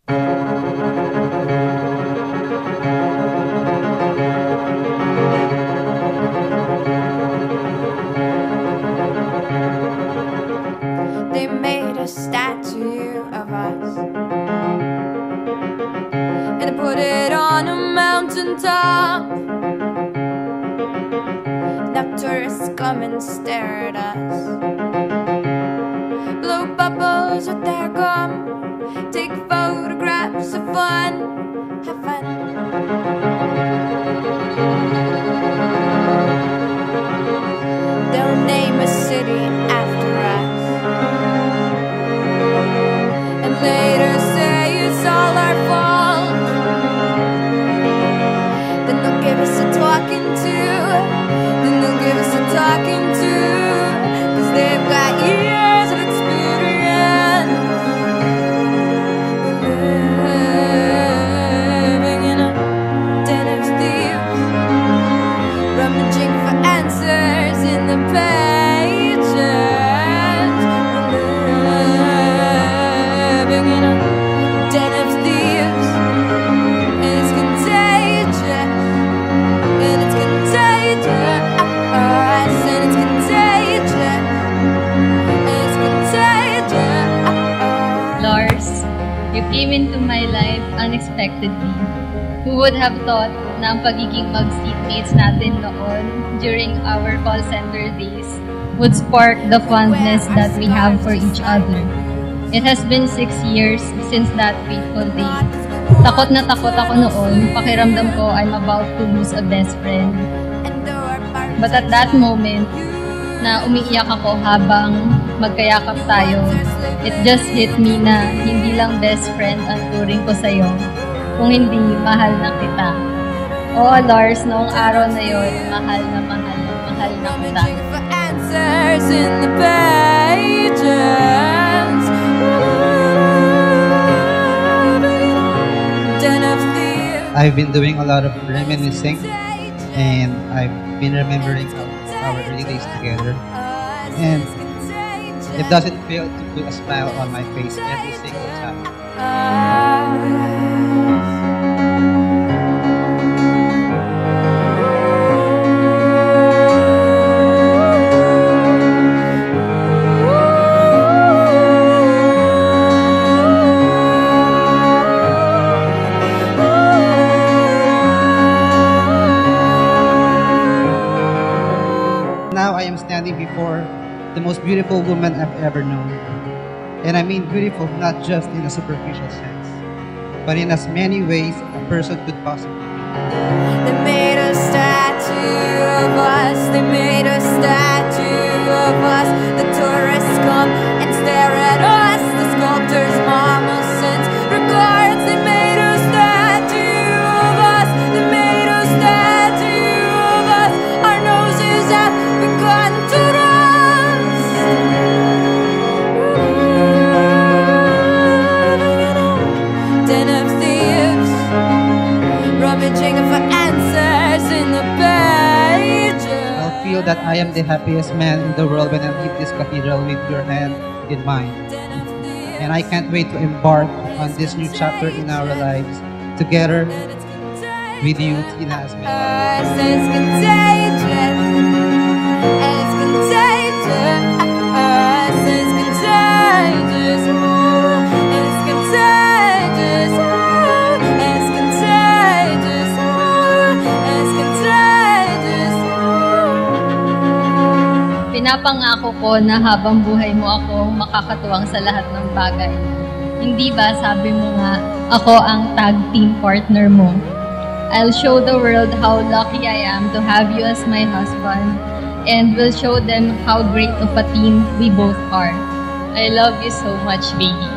They made a statue of us and they put it on a mountaintop. Now tourists come and stare at us, blow bubbles with their gum, take photographs of fun, have fun. They'll name a city after us and later say it's all our fault. Then they'll give us a talking to, then they'll give us a talking to, 'cause they've got years of experience. We're living in a den of thieves, rummaging for answers in the pages. We're living in a den of thieves, and it's contagious, and it's contagious, and it's contagious, and it's contagious. Lars, you came into my life unexpectedly. Who would have thought na ang pagiging mag-seatmates natin noon during our call center days would spark the fondness that we have for each other. It has been 6 years since that fateful day. Takot na takot ako noon, pakiramdam ko I'm about to lose a best friend. But at that moment, na umiiyak ako habang magkayakap tayo, it just hit me na hindi lang best friend ang turing ko sa'yo, kung hindi mahal na kita. Oo, Lars, noong araw na yon, mahal na kita. For answers in the pages. Den of thieves. I've been doing a lot of reminiscing, and I've been remembering our early days together. And it doesn't fail to put a smile on my face every single time. Now I am standing before the most beautiful woman I've ever known. And I mean beautiful not just in a superficial sense, but in as many ways a person could possibly be. They made a statue of us, they made a statue of us. The tourists come and stare at us, the sculptor's mama sends regards. They made a statue of us, they made a statue of us. Our noses have begun to rust. Den of thieves, rummaging for answers in the pages. I'll feel that I am the happiest man in the world when I leave this cathedral with your hand in mine. And I can't wait to embark on this new chapter in our lives together with you, Tina Asmel. It's contagious, and it's contagious, it's contagious, it's contagious, it's contagious, it's contagious. Pinapangako ko na habang buhay mo ako makakatuwang sa lahat ng bagay. Hindi ba sabi mo nga, ako ang tag team partner mo? I'll show the world how lucky I am to have you as my husband, and will show them how great of a team we both are. I love you so much, baby.